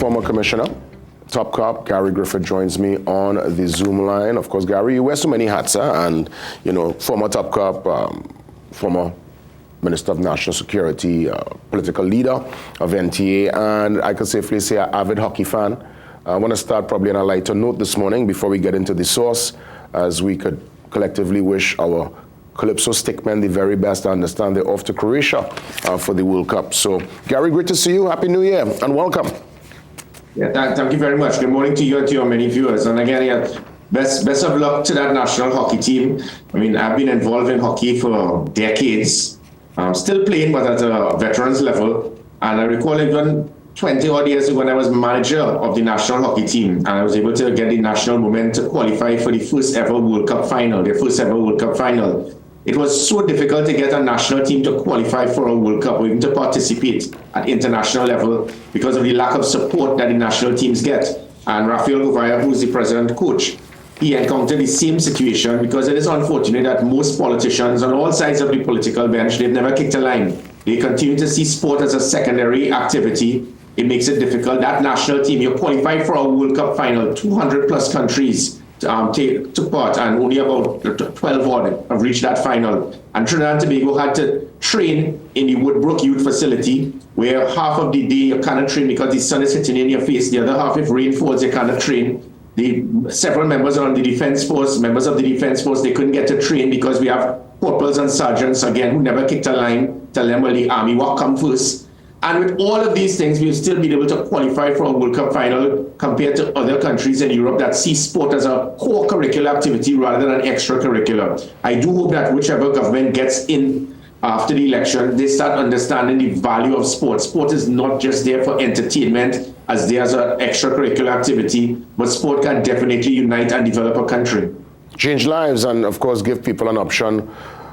Former Commissioner, Top Cop, Gary Griffith joins me on the Zoom line. Of course, Gary, you wear so many hats, and, former Top Cop, former Minister of National Security, political leader of NTA, and I could safely say an avid hockey fan. I want to start probably on a lighter note this morning before we get into the source, as we could collectively wish our Calypso stickmen the very best. I understand they're off to Croatia for the World Cup. So, Gary, great to see you. Happy New Year and welcome. Yeah, thank you very much. Good morning to you and to your many viewers. And again, best of luck to that national hockey team. I mean, I've been involved in hockey for decades. I'm still playing, but at a veterans level. And I recall even 20 odd years ago when I was manager of the national hockey team, and I was able to get the national women to qualify for the first ever World Cup final, their first ever World Cup final. It was so difficult to get a national team to qualify for a World Cup or even to participate at international level because of the lack of support that the national teams get. And Rafael Govaya, who's the president coach, he encountered the same situation because it is unfortunate that most politicians on all sides of the political bench, they've never kicked a line. They continue to see sport as a secondary activity. It makes it difficult. That national team, you qualified for a World Cup final, 200 plus countries took part, and only about 12 odd have reached that final. And Trinidad and Tobago had to train in the Woodbrook Youth Facility, where half of the day you cannot train because the sun is hitting in your face. The other half, if rain falls, you cannot train. Several members on the defense force, members of the defense force, they couldn't get to train because we have corporals and sergeants, again, who never kicked a line, tell them, well, the army, what come first? And with all of these things, we've still been able to qualify for a World Cup final compared to other countries in Europe that see sport as a core curricular activity rather than an extracurricular. I do hope that whichever government gets in after the election, they start understanding the value of sport. Sport is not just there for entertainment as there's an extracurricular activity, but sport can definitely unite and develop a country. Change lives and, of course, give people an option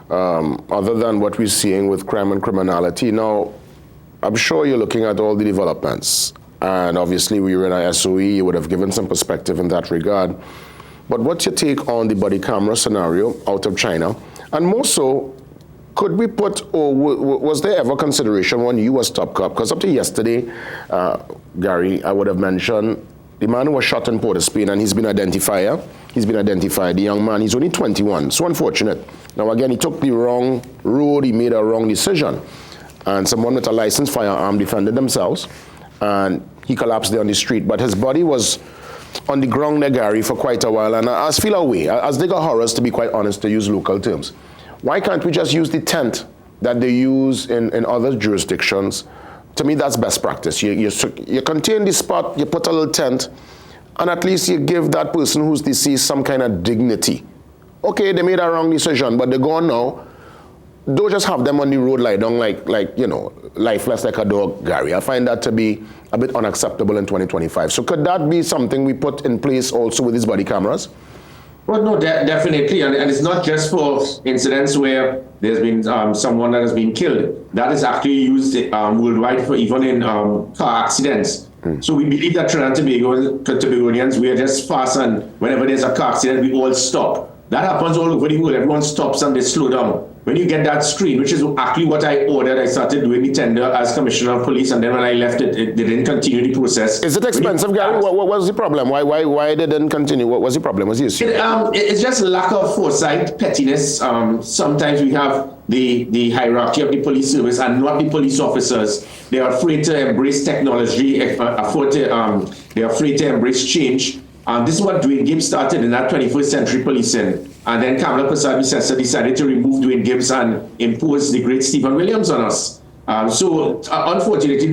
other than what we're seeing with crime and criminality. Now, I'm sure you're looking at all the developments, and obviously we were in a SOE, you would have given some perspective in that regard. But what's your take on the body camera scenario out of China? And more so, could we put, or was there ever consideration when you was Top Cop? Because up to yesterday, Gary, I would have mentioned the man who was shot in Port of Spain, and he's been identified. The young man, he's only 21, so unfortunate. Now again, he took the wrong road, he made a wrong decision. And someone with a licensed firearm defended themselves, and he collapsed there on the street. But his body was on the ground there, Gary, for quite a while. And I feel away, as they got horrors, to be quite honest, to use local terms. Why can't we just use the tent that they use in other jurisdictions? To me, that's best practice. You contain the spot, you put a little tent, and at least you give that person who's deceased some kind of dignity. Okay, they made a wrong decision, but they're gone now. Don't just have them on the road lie down like lifeless like a dog, Gary. I find that to be a bit unacceptable in 2025. So could that be something we put in place also with these body cameras? Well, no, definitely. And it's not just for incidents where there's been someone that has been killed. That is actually used worldwide for even in car accidents. So we believe that Trinidad and Tobagonians, we are just fast, and whenever there's a car accident, we all stop. That happens all over the world. Everyone stops and they slow down. When you get that screen, which is actually what I ordered, I started doing the tender as Commissioner of Police, and then when I left it, they didn't continue the process. Is it expensive, Gary? What was the problem? Why they didn't continue? What was the problem? What's the issue? It's just lack of foresight, pettiness. Sometimes we have the hierarchy of the police service and not the police officers. They are afraid to embrace technology, they're afraid to embrace change. This is what Dwayne Gibbs started in that 21st century policing. And then Kamala Persad-Bissessar decided to remove Dwayne Gibbs and impose the great Stephen Williams on us. Unfortunately,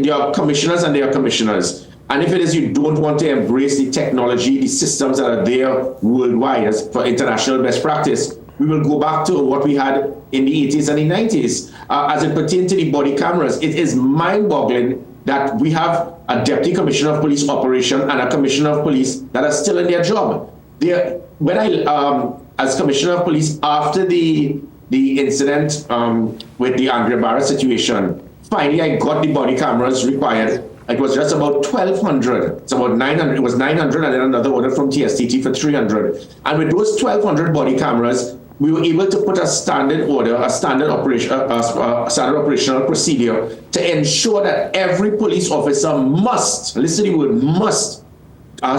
there are commissioners and there are commissioners. And if it is you don't want to embrace the technology, the systems that are there worldwide as for international best practice, we will go back to what we had in the 80s and the 90s. As it pertains to the body cameras, it is mind-boggling that we have a Deputy Commissioner of Police Operation and a Commissioner of Police that are still in their job. When I, as Commissioner of Police, after the incident with the Andrea Barra situation, finally I got the body cameras required. It was just about 1,200. It's about 900. It was 900, and then another order from TSTT for 300. And with those 1,200 body cameras, we were able to put a standard order, a standard standard operational procedure to ensure that every police officer must, listen to the word must,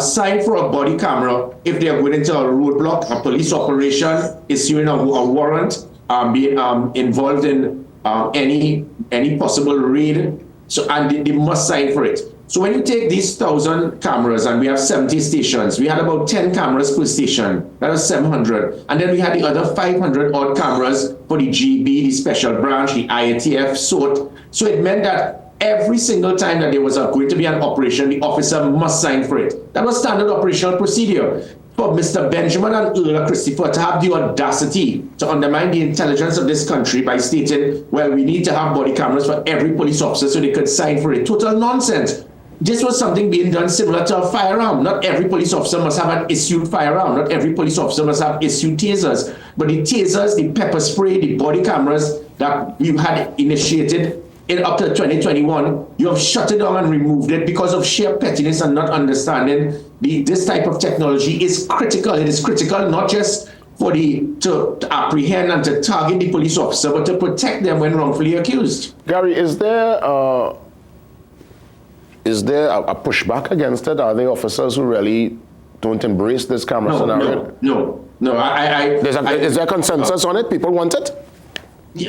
sign for a body camera if they are going into a roadblock, a police operation, issuing a warrant, being involved in any possible raid. So, and they must sign for it. So when you take these 1,000 cameras, and we have 70 stations, we had about 10 cameras per station. That was 700. And then we had the other 500 odd cameras for the GB, the special branch, the IATF, SOT. So it meant that every single time that there was going to be an operation, the officer must sign for it. That was standard operational procedure. For Mr. Benjamin and Earl Christopher to have the audacity to undermine the intelligence of this country by stating, well, we need to have body cameras for every police officer so they could sign for it. Total nonsense. This was something being done similar to a firearm. Not every police officer must have an issued firearm. Not every police officer must have issued tasers. But the tasers, the pepper spray, the body cameras that we had initiated in up to 2021, you have shut it down and removed it because of sheer pettiness and not understanding this type of technology is critical. It is critical not just for to apprehend and to target the police officer, but to protect them when wrongfully accused. Gary, is there a pushback against it? Are there officers who really don't embrace this camera scenario? No. Is there consensus on it? People want it?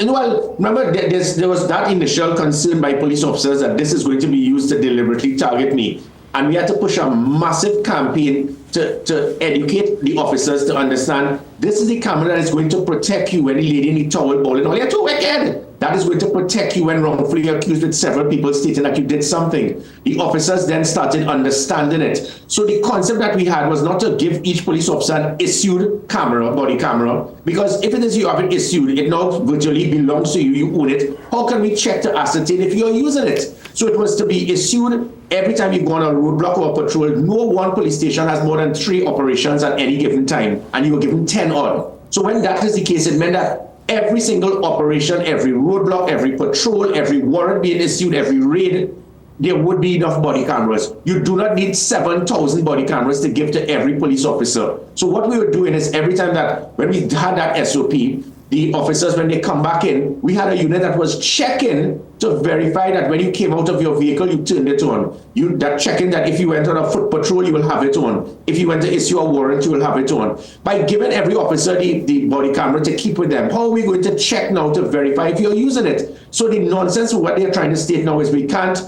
Well, remember, there was that initial concern by police officers that this is going to be used to deliberately target me. And we had to push a massive campaign to educate the officers to understand this is the camera that is going to protect you when the lady in the towel bowling. You're too wicked. That is going to protect you when wrongfully accused with several people stating that you did something. The officers then started understanding it. So the concept that we had was not to give each police officer an issued camera, body camera, because if it is you have it issued, it now virtually belongs to you, you own it. How can we check to ascertain if you're using it? So it was to be issued every time you go on a roadblock or a patrol. No one police station has more than 3 operations at any given time, and you were given 10 odd. So when that is the case, it meant that every single operation, every roadblock, every patrol, every warrant being issued, every raid, there would be enough body cameras. You do not need 7,000 body cameras to give to every police officer. So what we were doing is every time that, when we had that SOP, the officers, when they come back in, we had a unit that was checking to verify that when you came out of your vehicle, you turned it on. That checking that if you went on a foot patrol, you will have it on. If you went to issue a warrant, you will have it on. By giving every officer the body camera to keep with them, how are we going to check now to verify if you're using it? So the nonsense of what they're trying to state now is we can't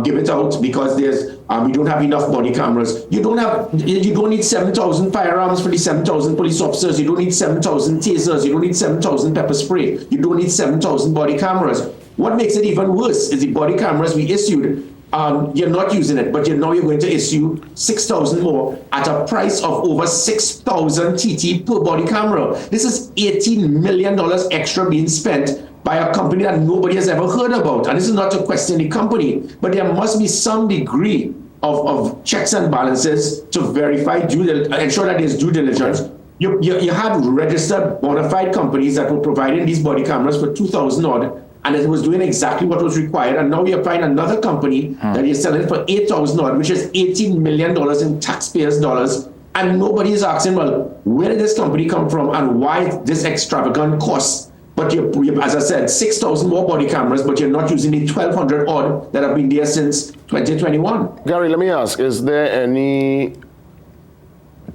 give it out because we don't have enough body cameras. You don't need 7,000 firearms for the 7,000 police officers. You don't need 7,000 tasers. You don't need 7,000 pepper spray. You don't need 7,000 body cameras. What makes it even worse is the body cameras we issued. You're not using it, but now you're going to issue 6,000 more at a price of over 6,000 TT per body camera. This is $18 million extra being spent by a company that nobody has ever heard about. And this is not to question the company, but there must be some degree of checks and balances to verify ensure that there's due diligence. You had registered bona fide companies that were providing these body cameras for 2,000 odd, and it was doing exactly what was required. And now we find another company that is selling for 8,000 odd, which is $18 million in taxpayers' dollars. And nobody is asking, well, where did this company come from and why this extravagant cost? But as I said, 6,000 more body cameras, but you're not using the 1,200 odd that have been there since 2021. Gary, let me ask, is there any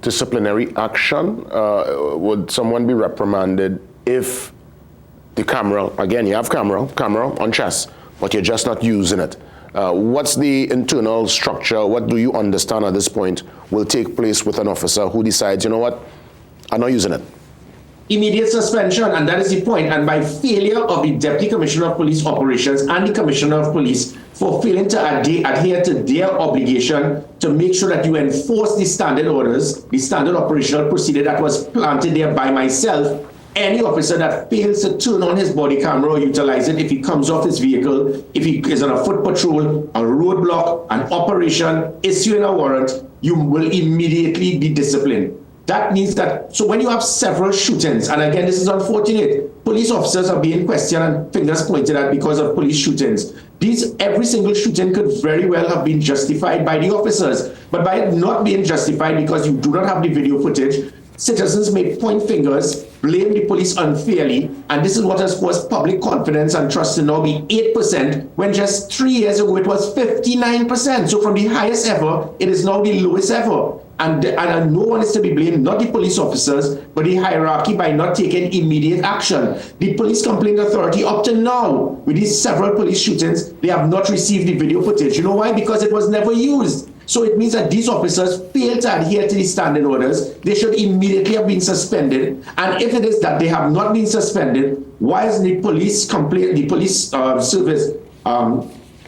disciplinary action? Would someone be reprimanded if the camera, again, you have camera on chest, but you're just not using it? What's the internal structure? What do you understand at this point will take place with an officer who decides, you know what, I'm not using it? Immediate suspension, and that is the point. And by failure of the Deputy Commissioner of Police Operations and the Commissioner of Police for failing to adhere to their obligation to make sure that you enforce the standard orders, the standard operational procedure that was planted there by myself, any officer that fails to turn on his body camera or utilize it if he comes off his vehicle, if he is on a foot patrol, a roadblock, an operation, issuing a warrant, you will immediately be disciplined. That means that, so when you have several shootings, and again, this is unfortunate, police officers are being questioned and fingers pointed at because of police shootings. Every single shooting could very well have been justified by the officers, but by it not being justified because you do not have the video footage, citizens may point fingers blame the police unfairly, and this is what has caused public confidence and trust to now be 8%, when just 3 years ago it was 59%. So from the highest ever, it is now the lowest ever. And no one is to be blamed, not the police officers, but the hierarchy by not taking immediate action. The Police Complaint Authority, up to now, with these several police shootings, they have not received the video footage. You know why? Because it was never used. So it means that these officers fail to adhere to the standing orders. They should immediately have been suspended. And if it is that they have not been suspended, why is the police complaint, the police service,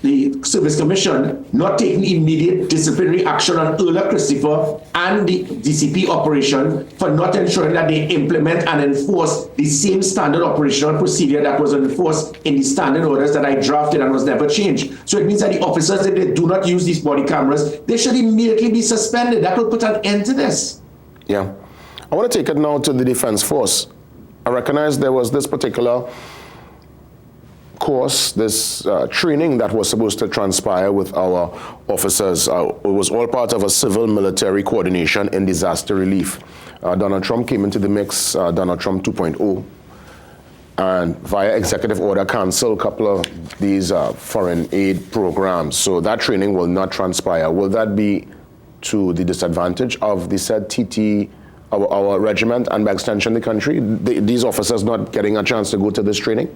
the Service Commission not taking immediate disciplinary action on Erla Christopher and the DCP operation for not ensuring that they implement and enforce the same standard operational procedure that was enforced in the standing orders that I drafted and was never changed? So it means that the officers, if they do not use these body cameras, they should immediately be suspended. That will put an end to this. Yeah. I want to take it now to the Defense Force. I recognize there was this particular course, this training that was supposed to transpire with our officers. It was all part of a civil-military coordination in disaster relief. Donald Trump came into the mix, Donald Trump 2.0, and via executive order canceled a couple of these foreign aid programs. So that training will not transpire. Will that be to the disadvantage of the said TT, our regiment, and by extension the country? These officers not getting a chance to go to this training?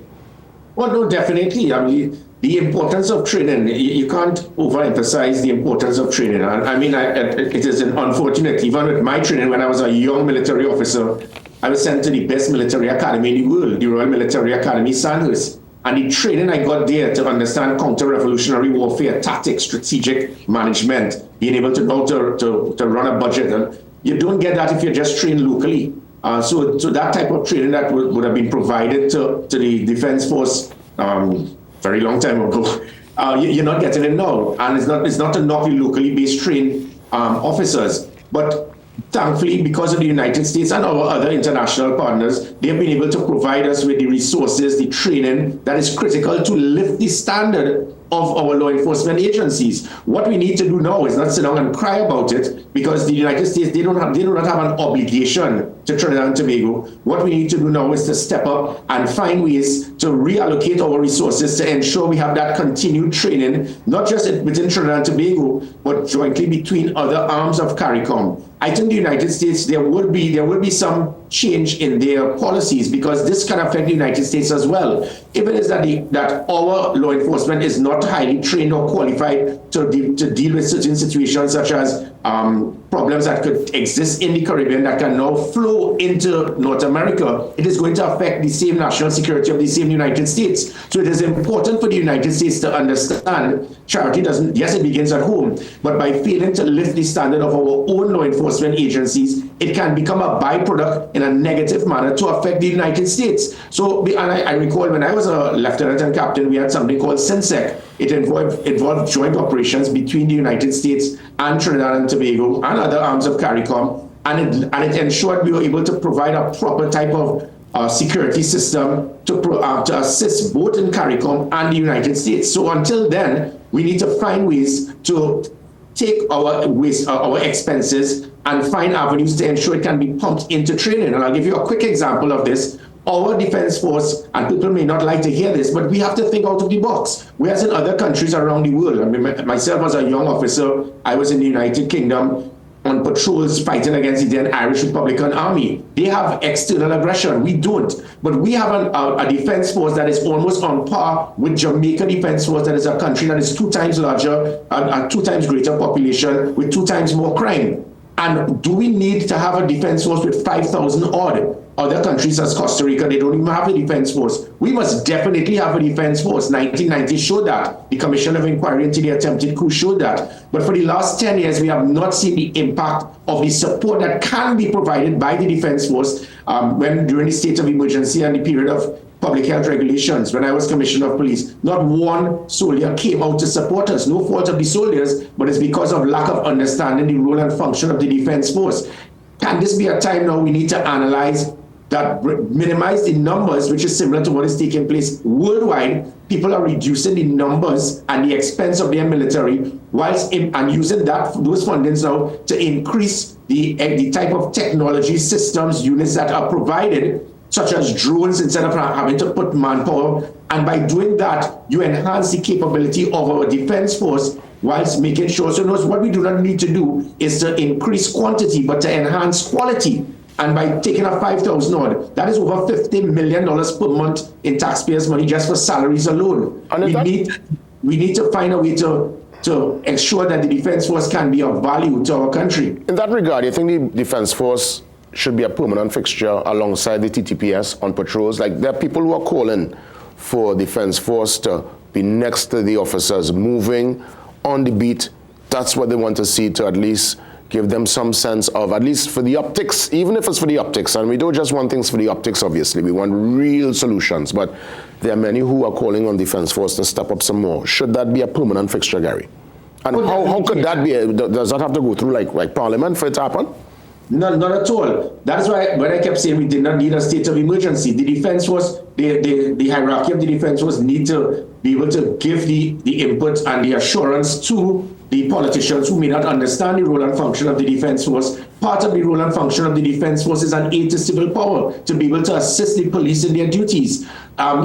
Well, no, definitely. I mean, the importance of training, you can't overemphasize the importance of training. I mean, it is unfortunate, even with my training, when I was a young military officer, I was sent to the best military academy in the world, the Royal Military Academy, Sandhurst. And the training I got there to understand counter-revolutionary warfare, tactics, strategic management, being able to know to run a budget. And you don't get that if you're just trained locally. So that type of training that would have been provided to the Defense Force very long time ago, you're not getting it now. And it's not to knock the locally based trained officers. But thankfully, because of the United States and our other international partners, they've been able to provide us with the resources, the training that is critical to lift the standard of our law enforcement agencies. What we need to do now is not sit down and cry about it, because the United States, they do not have an obligation to Trinidad and Tobago. What we need to do now is to step up and find ways to reallocate our resources to ensure we have that continued training, not just within Trinidad and Tobago, but jointly between other arms of CARICOM. I think the United States, there would be some change in their policies, because this can affect the United States as well. If it is that our law enforcement is not highly trained or qualified to deal with certain situations, such as problems that could exist in the Caribbean that can now flow into North America, it is going to affect the same national security of the same United States. So it is important for the United States to understand charity doesn't, yes, it begins at home, but by failing to lift the standard of our own law enforcement agencies, it can become a byproduct in a negative manner to affect the United States. So, and I recall when I was a lieutenant and captain, we had something called CNC3. It involved joint operations between the United States and Trinidad and Tobago and other arms of CARICOM, and it ensured we were able to provide a proper type of security system to assist both in CARICOM and the United States. So until then, we need to find ways to take our expenses and find avenues to ensure it can be pumped into training. And I'll give you a quick example of this. Our Defense Force, and people may not like to hear this, but we have to think out of the box. Whereas in other countries around the world, I mean, myself as a young officer, I was in the United Kingdom on patrols fighting against the then Irish Republican Army. They have external aggression. We don't. But we have a defense force that is almost on par with Jamaica Defense Force, that is a country that is 2 times larger, and 2 times greater population with 2 times more crime. And do we need to have a defense force with 5,000 odd? Other countries as Costa Rica, they don't even have a defense force. We must definitely have a defense force. 1990 showed that. The Commission of Inquiry into the attempted coup showed that. But for the last 10 years, we have not seen the impact of the support that can be provided by the defense force during the state of emergency and the period of public health regulations. When I was Commissioner of Police, not one soldier came out to support us. No fault of the soldiers, but it's because of lack of understanding the role and function of the defense force. Can this be a time now we need to analyze that minimize the numbers, which is similar to what is taking place worldwide. People are reducing the numbers and the expense of their military, and using those fundings now to increase the type of technology systems, units that are provided, such as drones, instead of having to put manpower. And by doing that, you enhance the capability of our defense force whilst making sure. So what we do not need to do is to increase quantity, but to enhance quality. And by taking up 5,000 odd, that is over $50 million per month in taxpayers' money just for salaries alone. We need to find a way to ensure that the defense force can be of value to our country. In that regard, you think the defense force should be a permanent fixture alongside the TTPS on patrols? Like, there are people who are calling for defense force to be next to the officers, moving on the beat. That's what they want to see, to at least give them some sense of, at least for the optics, even if it's for the optics, and we don't just want things for the optics, obviously, we want real solutions, but there are many who are calling on defense force to step up some more. Should that be a permanent fixture, Gary? And how could that be? Does that have to go through like Parliament for it to happen? No, not at all. That's why when I kept saying we did not need a state of emergency, the defense force, the hierarchy of the defense force need to be able to give the input and the assurance to the politicians who may not understand the role and function of the defense force. Part of the role and function of the defense force is an aid to civil power, to be able to assist the police in their duties.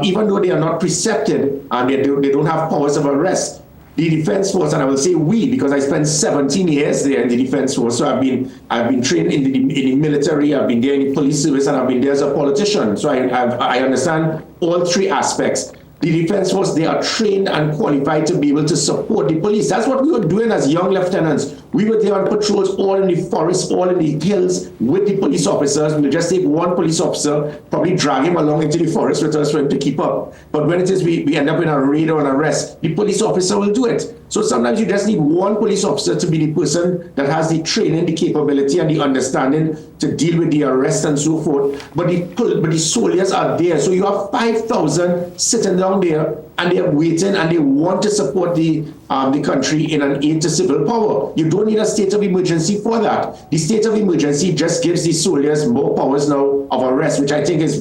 Even though they are not precepted and they don't have powers of arrest, the defense force, and I will say we, because I spent 17 years there in the defense force. So I've been trained in the military, I've been there in the police service, and I've been there as a politician. So I understand all three aspects. The defense force, they are trained and qualified to be able to support the police. That's what we were doing as young lieutenants. We were there on patrols, all in the forest, all in the hills with the police officers. We would just take one police officer, probably drag him along into the forest with us for him to keep up. But when it is we end up in a raid or an arrest, the police officer will do it. So sometimes you just need one police officer to be the person that has the training, the capability, and the understanding to deal with the arrest and so forth. But the soldiers are there. So you have 5,000 sitting down there, and they're waiting, and they want to support the country in an aid to civil power. You don't need a state of emergency for that. The state of emergency just gives the soldiers more powers now of arrest, which I think is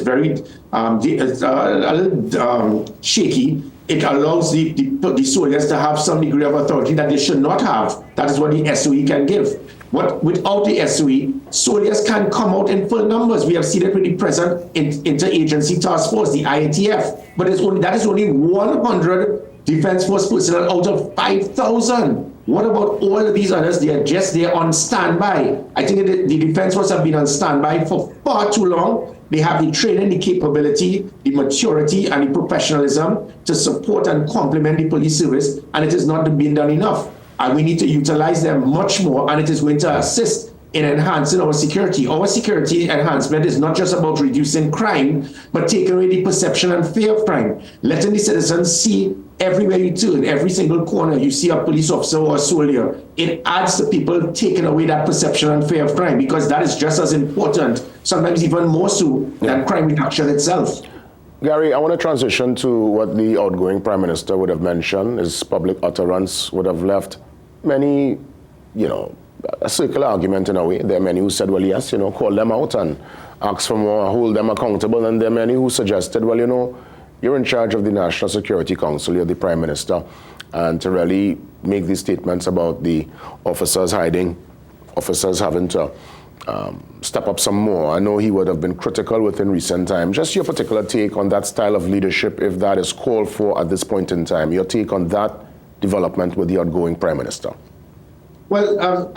very a little shaky. It allows the soldiers to have some degree of authority that they should not have. That is what the SOE can give. Without the SOE, soldiers can come out in full numbers. We have seen it with the present interagency task force, the IATF. But that is only 100 defense force personnel out of 5,000. What about all of these others? They are just there on standby. I think the defense force have been on standby for far too long. They have the training, the capability, the maturity, and the professionalism to support and complement the police service, and it is not being done enough. And we need to utilize them much more, and it is going to assist in enhancing our security. Our security enhancement is not just about reducing crime, but taking away the perception and fear of crime, letting the citizens see everywhere you turn, every single corner, you see a police officer or a soldier. It adds to people taking away that perception and fear of crime, because that is just as important, sometimes even more so, than crime reduction itself. Gary, I want to transition to what the outgoing Prime Minister would have mentioned. His public utterance would have left many, a circular argument in a way. There are many who said, well, yes, call them out and ask for more, hold them accountable. And there are many who suggested, well, you're in charge of the National Security Council, you're the Prime Minister, and to really make these statements about the officers hiding, officers having to step up some more. I know he would have been critical within recent times. Just your particular take on that style of leadership, if that is called for at this point in time, your take on that development with the outgoing Prime Minister. Well,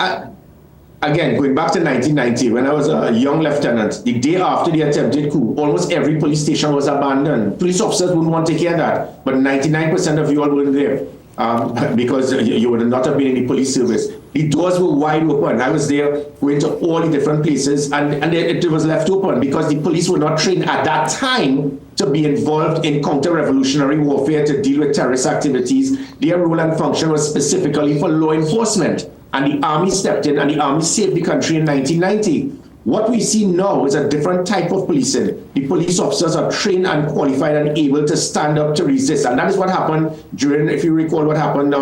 again, going back to 1990, when I was a young lieutenant, the day after the attempted coup, almost every police station was abandoned. Police officers wouldn't want to hear that, but 99% of you all weren't there because you would not have been in the police service. The doors were wide open. I was there, going to all the different places, and it was left open because the police were not trained at that time to be involved in counter-revolutionary warfare, to deal with terrorist activities. Their role and function was specifically for law enforcement. And the army stepped in, and the army saved the country in 1990. What we see now is a different type of policing. The police officers are trained and qualified and able to stand up to resist. And that is what happened during, if you recall what happened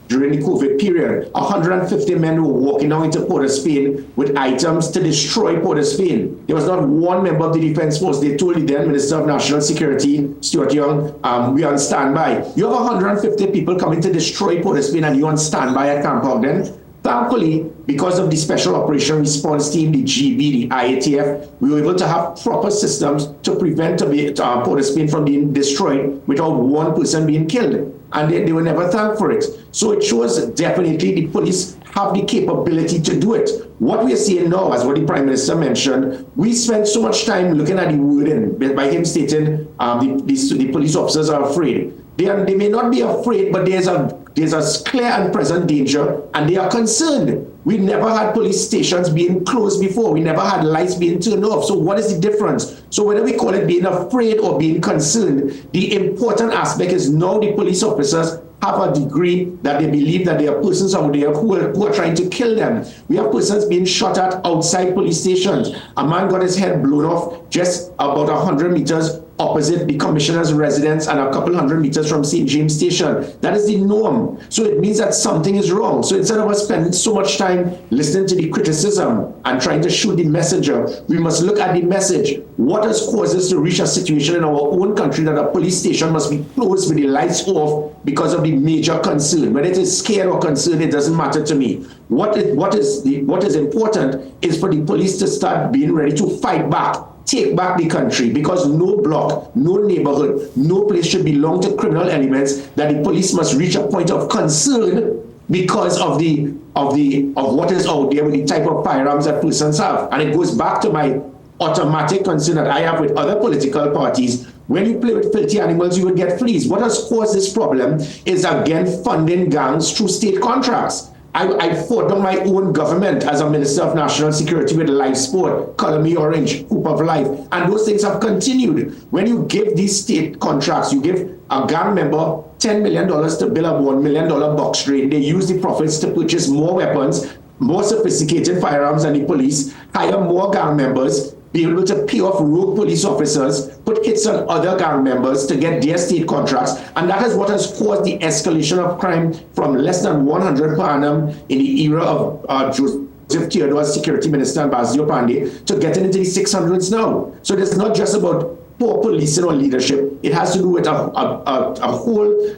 during the COVID period. 150 men were walking down into Port of Spain with items to destroy Port of Spain. There was not one member of the defense force. They told the then Minister of National Security, Stuart Young, we are on standby. You have 150 people coming to destroy Port of Spain and you're on standby at Camp Ogden. Thankfully, because of the Special Operation Response Team, the GB, the IATF, we were able to have proper systems to prevent Port of Spain from being destroyed without one person being killed. And they were never thanked for it. So it shows definitely the police have the capability to do it. What we are seeing now, as what the Prime Minister mentioned, we spent so much time looking at the wording by him stating the police officers are afraid. They may not be afraid, but there's a clear and present danger, and they are concerned. We never had police stations being closed before. We never had lights being turned off. So what is the difference? So whether we call it being afraid or being concerned, the important aspect is now the police officers have a degree that they believe that there are persons out there who are trying to kill them. We have persons being shot at outside police stations. A man got his head blown off just about 100 meters opposite the commissioner's residence and a couple hundred meters from St. James Station. That is the norm. So it means that something is wrong. So instead of us spending so much time listening to the criticism and trying to shoot the messenger, we must look at the message. What has caused us to reach a situation in our own country that a police station must be closed with the lights off because of the major concern? Whether it is scared or concerned, it doesn't matter to me. What is important is for the police to start being ready to fight back. Take back the country, because no block, no neighborhood, no place should belong to criminal elements that the police must reach a point of concern because of what is out there with the type of firearms that persons have. And it goes back to my automatic concern that I have with other political parties. When you play with filthy animals, you will get fleas. What has caused this problem is, again, funding gangs through state contracts. I fought on my own government as a Minister of National Security with Life Sport, Color Me Orange, Hoop of Life, and those things have continued. When you give these state contracts, you give a gang member $10 million to build a $1 million box trade. They use the profits to purchase more weapons, more sophisticated firearms than the police, hire more gang members, be able to pay off rogue police officers, put hits on other gang members to get their state contracts. And that is what has caused the escalation of crime from less than 100 per annum in the era of Joseph Theodore as Security Minister and Basdio Pandey to getting into the 600s now. So it's not just about poor policing or leadership. It has to do with a whole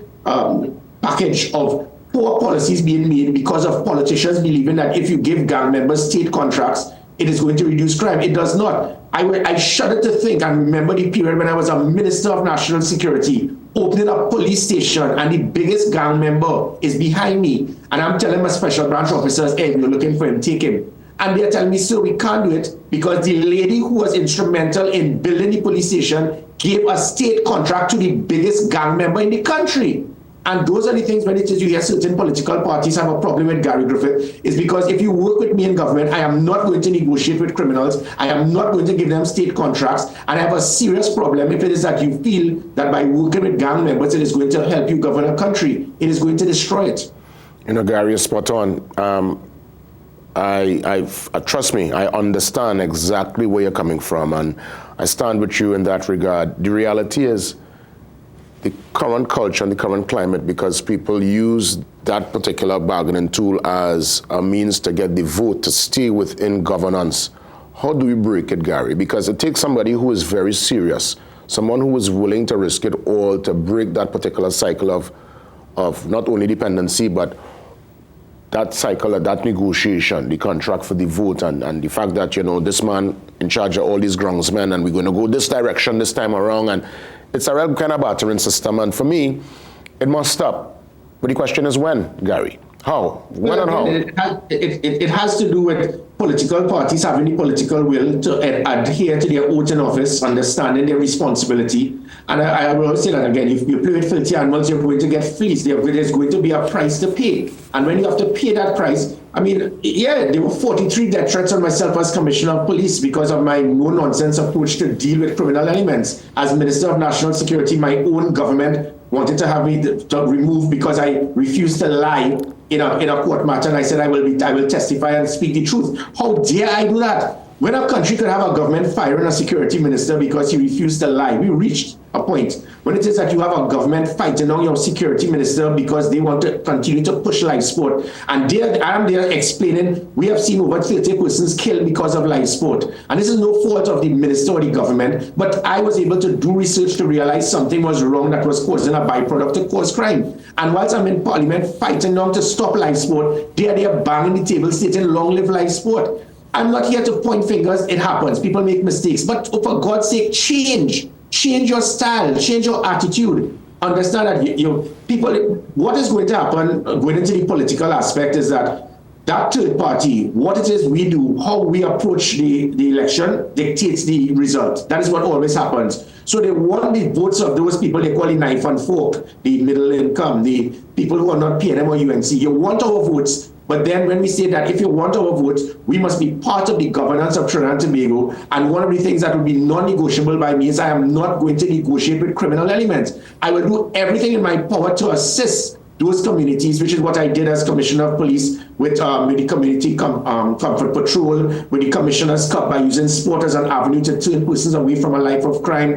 package of poor policies being made because of politicians believing that if you give gang members state contracts, it is going to reduce crime. It does not. I shudder to think and remember the period when I was a Minister of National Security, opening a police station and the biggest gang member is behind me. And I'm telling my special branch officers, hey, you're looking for him, take him. And they're telling me, sir, we can't do it because the lady who was instrumental in building the police station gave a state contract to the biggest gang member in the country. And those are the things when it is you hear certain political parties have a problem with Gary Griffith, is because if you work with me in government, I am not going to negotiate with criminals. I am not going to give them state contracts. And I have a serious problem if it is that you feel that by working with gang members, it is going to help you govern a country. It is going to destroy it. You know, Gary is spot on. Trust me, I understand exactly where you're coming from, and I stand with you in that regard. The reality is, the current culture and the current climate, because people use that particular bargaining tool as a means to get the vote to stay within governance. How do we break it, Gary? Because it takes somebody who is very serious, someone who is willing to risk it all to break that particular cycle of not only dependency, but that cycle of that negotiation, the contract for the vote, and the fact that, you know, this man in charge of all these groundsmen, and we're going to go this direction this time around, and it's a real kind of battering system, and for me, it must stop. But the question is when, Gary? How? When and how? It has to do with political parties having the political will to adhere to their oath in office, understanding their responsibility. And I will always say that again, if you play with filthy animals, you're going to get fleas. There's going to be a price to pay. And when you have to pay that price, I mean, yeah, there were 43 death threats on myself as Commissioner of Police because of my no-nonsense approach to deal with criminal elements. As Minister of National Security, my own government wanted to have me to remove because I refused to lie in a court matter, and I said I will testify and speak the truth. How dare I do that? When a country could have a government firing a security minister because he refused to lie, we reached a point where when it is that you have a government fighting on your security minister because they want to continue to push live sport. And I'm there explaining, we have seen over 30 persons killed because of live sport. And this is no fault of the minister or the government, but I was able to do research to realize something was wrong that was causing a byproduct to cause crime. And whilst I'm in Parliament fighting on to stop live sport, they are banging the table stating long live live sport. I'm not here to point fingers. It happens. People make mistakes. But for God's sake, change your style, change your attitude. Understand that people, what is going to happen going into the political aspect is that third party, what it is we do, how we approach the election dictates the result. That is what always happens. So they want the votes of those people they call the knife and fork, the middle income, the people who are not PNM or UNC. You want our votes. But then when we say that if you want our votes, we must be part of the governance of Trinidad and Tobago. And one of the things that would be non-negotiable by me is I am not going to negotiate with criminal elements. I will do everything in my power to assist those communities, which is what I did as Commissioner of Police with the Community Comfort Patrol, with the Commissioner's Cup, by using sport as an avenue to turn persons away from a life of crime,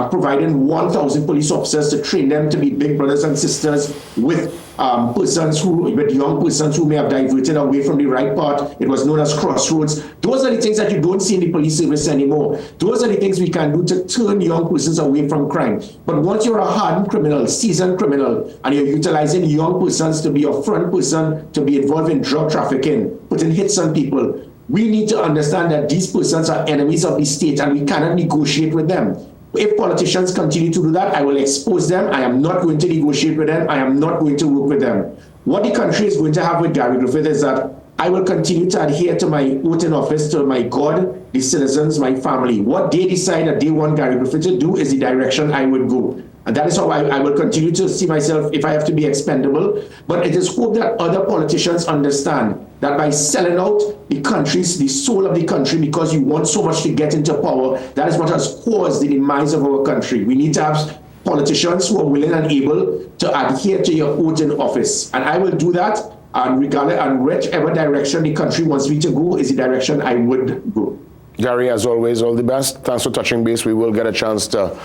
providing 1,000 police officers to train them to be big brothers and sisters with young persons who may have diverted away from the right path. It was known as crossroads. Those are the things that you don't see in the police service anymore. Those are the things we can do to turn young persons away from crime. But once you're a hardened criminal, seasoned criminal, and you're utilizing young persons to be a front person, to be involved in drug trafficking, putting hits on people, we need to understand that these persons are enemies of the state and we cannot negotiate with them. If politicians continue to do that, I will expose them. I am not going to negotiate with them. I am not going to work with them. What the country is going to have with Gary Griffith is that I will continue to adhere to my oath in office, to my God, the citizens, my family. What they decide that they want Gary Griffith to do is the direction I would go. And that is how I will continue to see myself if I have to be expendable. But it is hope that other politicians understand that by selling out the countries, the soul of the country, because you want so much to get into power, that is what has caused the demise of our country. We need to have politicians who are willing and able to adhere to your oath in office. And I will do that, and regardless, and whichever direction the country wants me to go is the direction I would go. Gary, as always, all the best. Thanks for touching base. We will get a chance to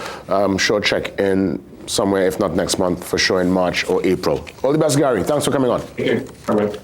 sure check in somewhere, if not next month, for sure in March or April. All the best, Gary. Thanks for coming on. Okay. All right.